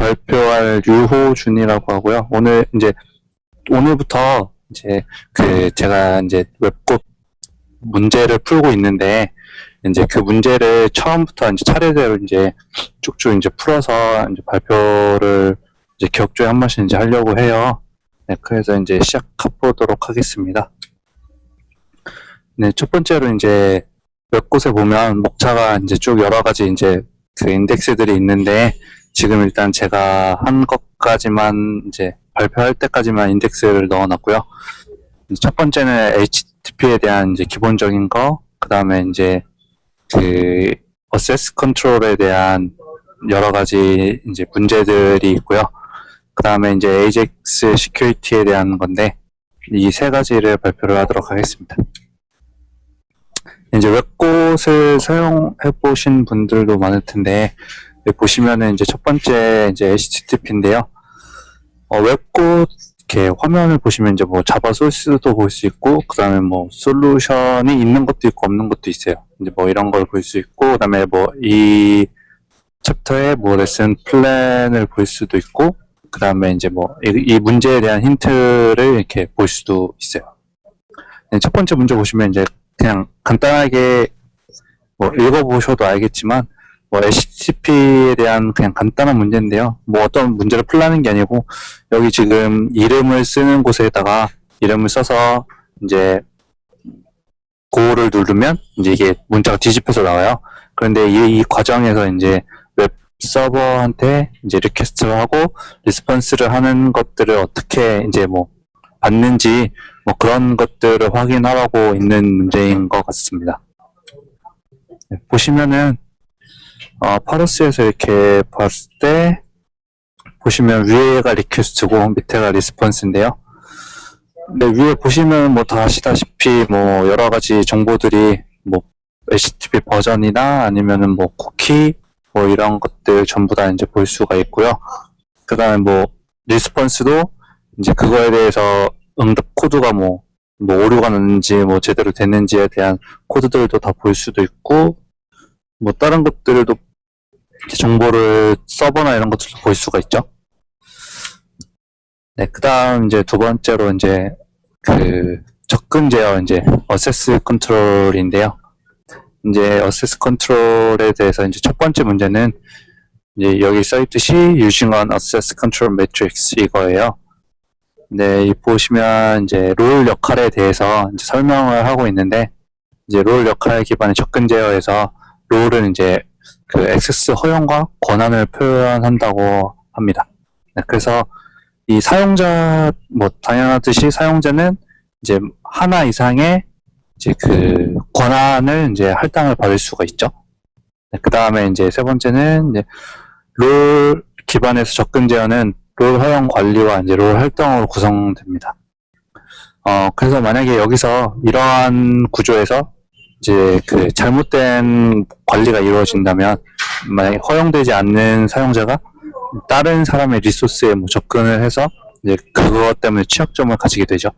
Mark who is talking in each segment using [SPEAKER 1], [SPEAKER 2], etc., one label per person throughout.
[SPEAKER 1] 발표할 유호준이라고 하고요. 오늘부터 이제 제가 이제 웹꽃 문제를 풀고 있는데, 이제 그 문제를 처음부터 이제 차례대로 이제 쭉쭉 이제 풀어서 이제 발표를 이제 격주에 한 번씩 이제 하려고 해요. 네, 그래서 이제 시작해보도록 하겠습니다. 네, 첫 번째로 이제 웹꽃에 보면 목차가 이제 쭉 여러 가지 이제 그 인덱스들이 있는데, 지금 일단 제가 한 것까지만 이제 발표할 때까지만 인덱스를 넣어놨고요. 첫 번째는 HTTP에 대한 이제 기본적인 거, 그 다음에 이제 그 어세스 컨트롤에 대한 여러 가지 이제 문제들이 있고요. 그 다음에 이제 AJAX 시큐리티에 대한 건데, 이 세 가지를 발표를 하도록 하겠습니다. 이제 웹꽃을 사용해 보신 분들도 많을 텐데, 보시면은 이제 첫 번째 이제 HTTP인데요. 웹꽃 이렇게 화면을 보시면 이제 뭐 자바 소스도 볼 수 있고, 그 다음에 뭐 솔루션이 있는 것도 있고 없는 것도 있어요. 이제 뭐 이런 걸 볼 수 있고, 그 다음에 뭐 이 챕터의 뭐 레슨 플랜을 볼 수도 있고, 그 다음에 이제 뭐 이 문제에 대한 힌트를 이렇게 볼 수도 있어요. 첫 번째 문제 보시면 이제 그냥 간단하게 뭐 읽어보셔도 알겠지만, 뭐 HTTP에 대한 그냥 간단한 문제인데요. 뭐 어떤 문제를 풀라는 게 아니고, 여기 지금 이름을 쓰는 곳에다가 이름을 써서 이제 고를 누르면 이제 이게 문자가 뒤집혀서 나와요. 그런데 이 과정에서 이제 웹 서버한테 이제 리퀘스트를 하고 리스폰스를 하는 것들을 어떻게 이제 뭐 받는지 뭐 그런 것들을 확인하라고 있는 문제인 것 같습니다. 네, 보시면은 파러스에서 이렇게 봤을 때 보시면 위에가 리퀘스트고 밑에가 리스폰스인데요. 근데 위에 보시면 뭐 다 아시다시피 뭐 여러 가지 정보들이 뭐 HTTP 버전이나 아니면은 뭐 쿠키 뭐 이런 것들 전부 다 이제 볼 수가 있고요. 그 다음에 뭐 리스폰스도 이제 그거에 대해서 응답 코드가 뭐 오류가 났는지 뭐 제대로 됐는지에 대한 코드들도 다 볼 수도 있고, 뭐 다른 것들도 정보를 서버나 이런 것들도 볼 수가 있죠. 네, 그 다음 이제 두 번째로 이제 그 접근 제어 이제 어세스 컨트롤인데요. 이제 어세스 컨트롤에 대해서 이제 첫 번째 문제는 이제 여기 써있듯이 using an assess control matrix 이거예요. 네, 이 보시면 이제 롤 역할에 대해서 이제 설명을 하고 있는데, 이제 롤 역할 기반의 접근 제어에서 롤은 이제 그 액세스 허용과 권한을 표현한다고 합니다. 네, 그래서 이 사용자 뭐 당연하듯이 사용자는 이제 하나 이상의 이제 그 권한을 이제 할당을 받을 수가 있죠. 네, 그 다음에 이제 세 번째는 이제 롤 기반에서 접근 제어는 롤 허용 관리와 이제 롤 활동으로 구성됩니다. 그래서 만약에 여기서 이러한 구조에서 이제 그 잘못된 관리가 이루어진다면, 만약에 허용되지 않는 사용자가 다른 사람의 리소스에 뭐 접근을 해서 이제 그것 때문에 취약점을 가지게 되죠.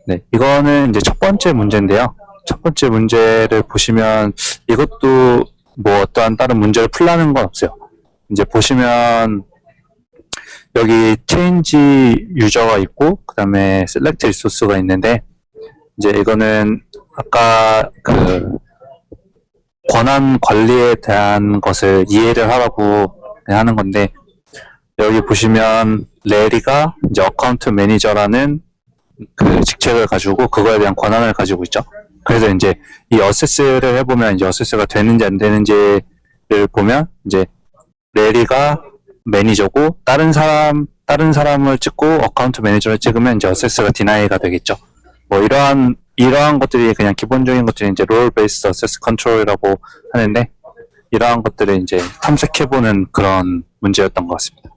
[SPEAKER 1] 네, 이거는 이제 첫 번째 문제인데요. 첫 번째 문제를 보시면 이것도 뭐 어떠한 다른 문제를 풀라는 건 없어요. 이제 보시면 여기 change 유저가 있고, 그 다음에 select 리소스가 있는데, 이제 이거는 아까 그 권한 관리에 대한 것을 이해를 하라고 하는 건데, 여기 보시면 레리가 이제 어카운트 매니저라는 그 직책을 가지고 그거에 대한 권한을 가지고 있죠. 그래서 이제 이 어세스를 해보면 이제 어세스가 되는지 안 되는지를 보면 이제 레리가 매니저고 다른 사람을 찍고 어카운트 매니저를 찍으면 이제 어세스가 디나이가 되겠죠. 뭐 이러한 것들이 그냥 기본적인 것들이 이제 롤 베이스 어세스 컨트롤이라고 하는데, 이러한 것들을 이제 탐색해보는 그런 문제였던 것 같습니다.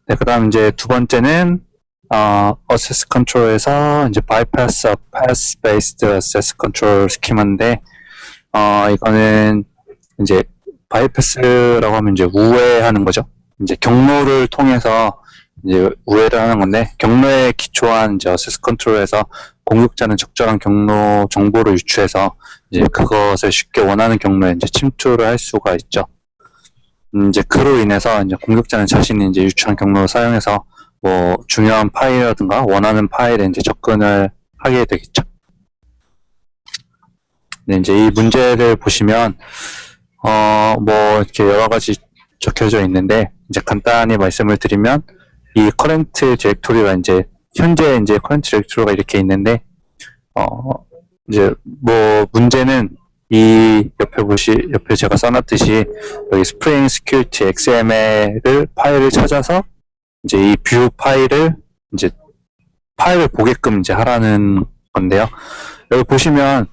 [SPEAKER 1] 네, 그 다음 이제 두 번째는 어세스 컨트롤에서 이제 bypass path based access control 스키마인데, 이거는 이제 바이패스라고 하면 이제 우회하는 거죠. 이제 경로를 통해서 이제 우회를 하는 건데, 경로에 기초한 이제 어세스 컨트롤에서 공격자는 적절한 경로 정보를 유추해서 이제 그것을 쉽게 원하는 경로에 이제 침투를 할 수가 있죠. 이제 그로 인해서 이제 공격자는 자신이 이제 유추한 경로를 사용해서 뭐 중요한 파일이라든가 원하는 파일에 이제 접근을 하게 되겠죠. 네, 이제 이 문제를 보시면 뭐 이렇게 여러 가지 적혀져 있는데 이제 간단히 말씀을 드리면 이 커런트 디렉토리가 이제 현재 이제 커런트 디렉토리가 이렇게 있는데 이제 뭐 문제는 이 옆에 제가 써놨듯이 여기 스프링 시큐리티 XML을 파일을 찾아서 이제 이 뷰 파일을 이제 파일을 보게끔 이제 하라는 건데요. 여기 보시면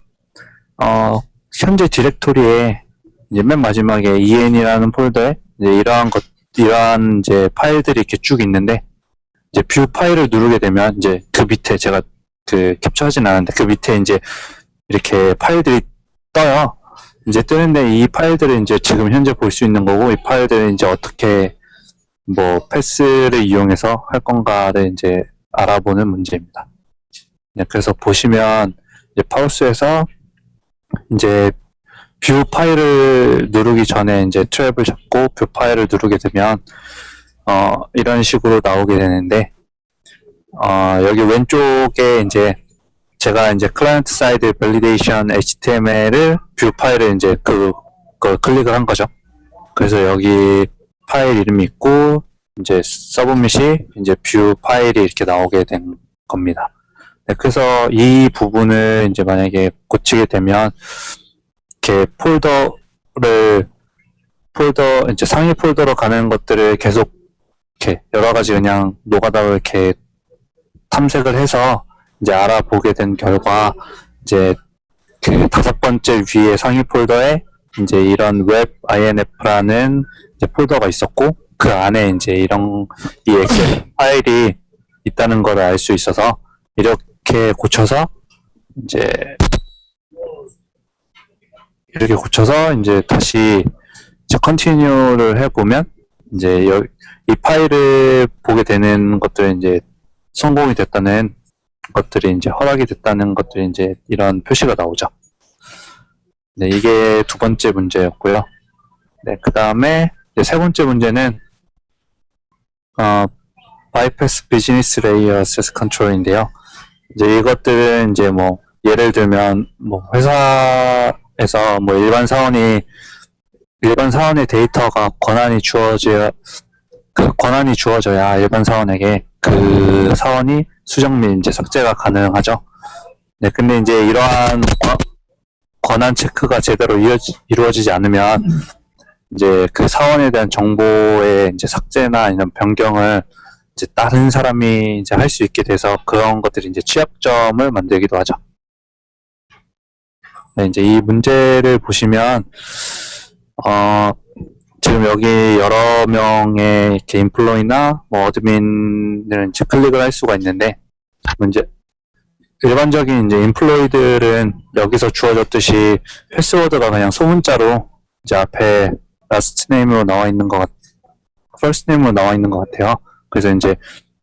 [SPEAKER 1] 현재 디렉토리에 이제 맨 마지막에 en이라는 폴더에 이제 이러한 이제 파일들이 이렇게 쭉 있는데 이제 뷰 파일을 누르게 되면 이제 그 밑에 제가 캡처하진 않았는데 그 밑에 이제 이렇게 파일들이 떠요. 이제 뜨는데 이 파일들은 이제 지금 현재 볼 수 있는 거고 이 파일들은 이제 어떻게 뭐 패스를 이용해서 할 건가를 이제 알아보는 문제입니다. 네, 그래서 보시면 이제 파우스에서 이제 뷰 파일을 누르기 전에 이제 트랩을 잡고 뷰 파일을 누르게 되면 이런 식으로 나오게 되는데 여기 왼쪽에 이제 제가 이제 클라이언트 사이드 밸리데이션 HTML을 뷰 파일을 이제 그걸 클릭을 한 거죠. 그래서 여기 파일 이름이 있고 이제 서브밋이 이제 뷰 파일이 이렇게 나오게 된 겁니다. 네, 그래서 이 부분을 이제 만약에 고치게 되면 이렇게 이제 상위 폴더로 가는 것들을 계속 이렇게 여러 가지 그냥 노가다로 이렇게 탐색을 해서 이제 알아보게 된 결과 이제 그 5번째 위에 상위 폴더에 이제 이런 웹 INF라는 이제 폴더가 있었고 그 안에 이제 이 엑셀 파일이 있다는 걸 알 수 있어서 이렇게 고쳐서 이제 다시 이제 컨티뉴를 해보면 이제 이 파일을 보게 되는 것들은 이제 성공이 됐다는 것들이 이제 허락이 됐다는 것들이 이제 이런 표시가 나오죠. 네, 이게 두 번째 문제였고요. 네, 그 다음에 세 번째 문제는 bypass business layer access control인데요. 이제 이것들은 이제 뭐 예를 들면 뭐 회사에서 뭐 일반 사원의 데이터가 권한이 주어져야 일반 사원에게 그 사원이 수정 및 이제 삭제가 가능하죠. 네, 근데 이제 이러한 권한 체크가 제대로 이루어지지 않으면 이제 그 사원에 대한 정보의 이제 삭제나 이런 변경을 이제 다른 사람이 이제 할 수 있게 돼서 그런 것들이 이제 취약점을 만들기도 하죠. 네, 이제 이 문제를 보시면 지금 여기 여러 명의 이렇게 인플로이나 뭐 어드민을 이제 클릭을 할 수가 있는데 일반적인 이제 인플로이들은 여기서 주어졌듯이 패스워드가 그냥 소문자로 이제 앞에 first name으로 나와 있는 것 같아요. 그래서 이제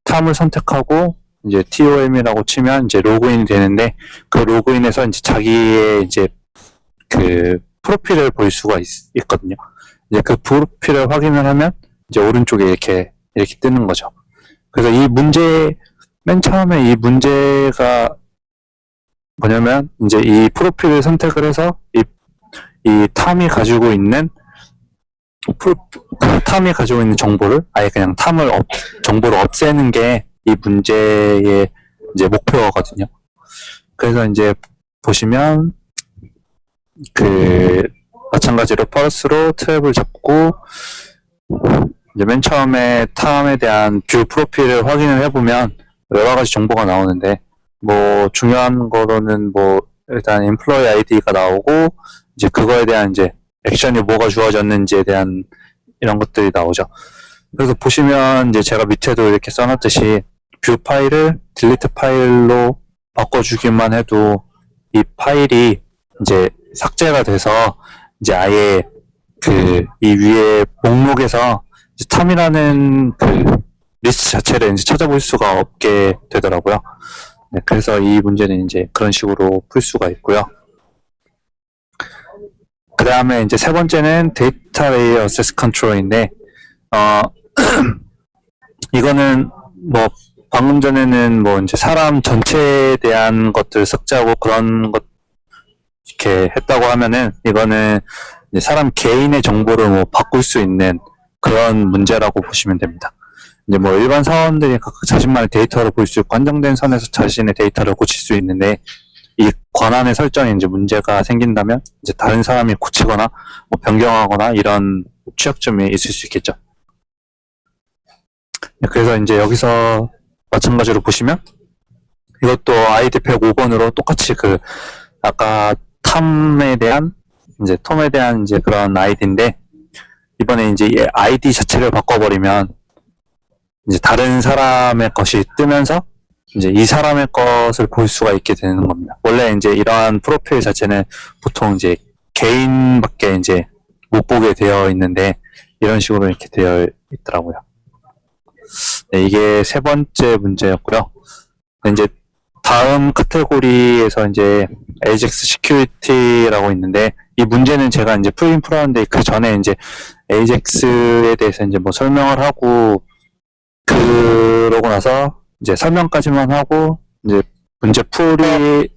[SPEAKER 1] 탐을 선택하고 이제 TOM이라고 치면 이제 로그인이 되는데 그 로그인에서 이제 자기의 이제 그 프로필을 볼 수가 있거든요. 이제 그 프로필을 확인을 하면 이제 오른쪽에 이렇게 뜨는 거죠. 그래서 맨 처음에 이 문제가 뭐냐면 이제 이 프로필을 선택을 해서 이 탐이 가지고 있는 정보를 아예 그냥 정보를 없애는 게 이 문제의 이제 목표거든요. 그래서 이제 보시면 마찬가지로 파스로 트랩을 잡고 이제 맨 처음에 탐에 대한 뷰 프로필을 확인을 해보면 여러 가지 정보가 나오는데 뭐 중요한 거로는 뭐 일단 employee ID가 나오고 이제 그거에 대한 이제 액션이 뭐가 주어졌는지에 대한 이런 것들이 나오죠. 그래서 보시면 이제 제가 밑에도 이렇게 써놨듯이 뷰 파일을 딜리트 파일로 바꿔주기만 해도 이 파일이 이제 삭제가 돼서 이제 아예 이 위에 목록에서 이제 탐이라는 그 리스트 자체를 이제 찾아볼 수가 없게 되더라고요. 네, 그래서 이 문제는 이제 그런 식으로 풀 수가 있고요. 그 다음에 이제 세 번째는 데이터 레이어 어세스 컨트롤인데, 이거는 뭐 방금 전에는 뭐 이제 사람 전체에 대한 것들 삭제하고 그런 것 이렇게 했다고 하면은, 이거는 이제 사람 개인의 정보를 뭐 바꿀 수 있는 그런 문제라고 보시면 됩니다. 이제 뭐 일반 사원들이 각각 자신만의 데이터를 볼 수 있고 한정된 선에서 자신의 데이터를 고칠 수 있는데, 이 권한의 설정에 이제 문제가 생긴다면 이제 다른 사람이 고치거나 뭐 변경하거나 이런 취약점이 있을 수 있겠죠. 그래서 이제 여기서 마찬가지로 보시면 이것도 아이디 105번으로 똑같이 그 아까 톰에 대한 이제 그런 아이디인데, 이번에 이제 이 아이디 자체를 바꿔버리면 이제 다른 사람의 것이 뜨면서 이제 이 사람의 것을 볼 수가 있게 되는 겁니다. 원래 이제 이러한 프로필 자체는 보통 이제 개인밖에 이제 못 보게 되어 있는데, 이런 식으로 이렇게 되어 있더라고요. 네, 이게 세 번째 문제였고요. 이제 다음 카테고리에서 이제 AJAX 시큐리티라고 있는데, 이 문제는 제가 이제 풀긴 풀었는데 그 전에 이제 AJAX에 대해서 이제 뭐 설명을 하고 그러고 나서 이제 설명까지만 하고 이제 문제풀이랑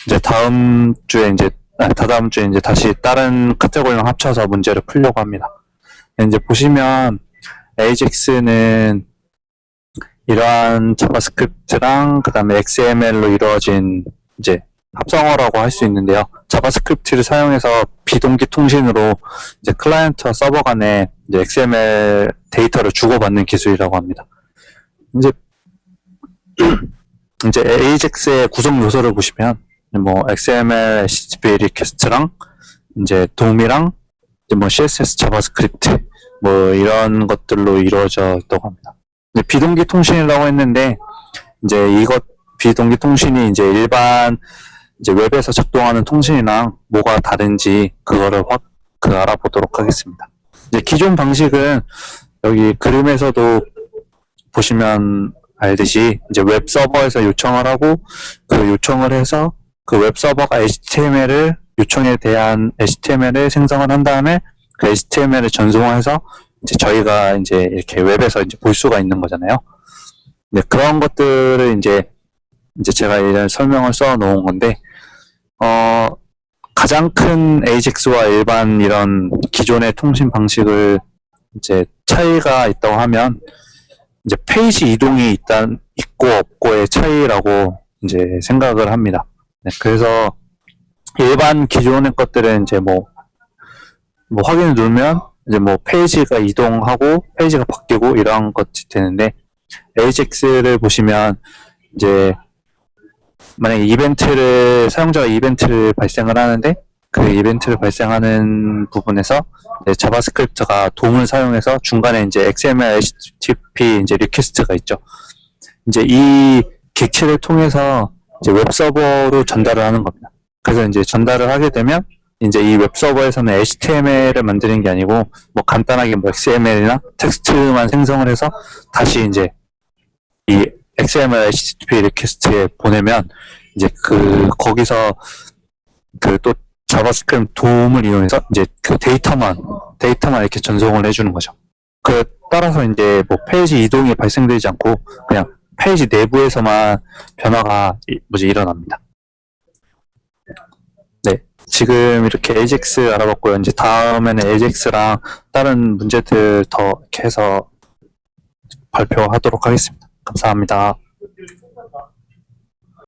[SPEAKER 1] 이제 다다음 주에 이제 다시 다른 카테고리랑 합쳐서 문제를 풀려고 합니다. 이제 보시면 AJAX는 이러한 자바스크립트랑 그다음에 XML로 이루어진 이제 합성어라고 할 수 있는데요. 자바스크립트를 사용해서 비동기 통신으로 이제 클라이언트와 서버 간에 이제 XML 데이터를 주고받는 기술이라고 합니다. 이제 AJAX의 구성 요소를 보시면 뭐 XML, HTTP 리퀘스트랑 이제 DOM이랑 이제 뭐 CSS, 자바스크립트 뭐 이런 것들로 이루어져 있다고 합니다. 이제 비동기 통신이라고 했는데, 이제 이것 비동기 통신이 이제 일반 이제 웹에서 작동하는 통신이랑 뭐가 다른지 그거를 알아보도록 하겠습니다. 이제 기존 방식은 여기 그림에서도 보시면 알듯이 이제 웹 서버에서 요청을 하고 그 요청을 해서 그 웹 서버가 HTML을 요청에 대한 HTML을 생성을 한 다음에 그 HTML을 전송해서 이제 저희가 이제 이렇게 웹에서 이제 볼 수가 있는 거잖아요. 네, 그런 것들을 이제 제가 이런 설명을 써 놓은 건데, 가장 큰 AJAX와 일반 이런 기존의 통신 방식을 이제 차이가 있다고 하면 이제 페이지 이동이 있고 없고의 차이라고 이제 생각을 합니다. 네, 그래서 일반 기존의 것들은 이제 뭐 확인을 누르면 이제 뭐 페이지가 이동하고 페이지가 바뀌고 이런 것이 되는데, AJAX를 보시면 이제 만약에 사용자가 이벤트를 발생을 하는데 그 이벤트를 발생하는 부분에서 이제 자바스크립트가 DOM을 사용해서 중간에 이제 XML, HTTP 이제 리퀘스트가 있죠. 이제 이 객체를 통해서 이제 웹 서버로 전달을 하는 겁니다. 그래서 이제 전달을 하게 되면 이제 이 웹 서버에서는 HTML을 만드는 게 아니고 뭐 간단하게 뭐 XML이나 텍스트만 생성을 해서 다시 이제 이 XML, HTTP 리퀘스트에 보내면 이제 거기서 또 자바스크립트 DOM을 이용해서 이제 그 데이터만 이렇게 전송을 해주는 거죠. 따라서 이제 뭐 페이지 이동이 발생되지 않고 그냥 페이지 내부에서만 변화가 일어납니다. 네, 지금 이렇게 AJAX 알아봤고요. 이제 다음에는 AJAX랑 다른 문제들 더 이렇게 해서 발표하도록 하겠습니다. 감사합니다.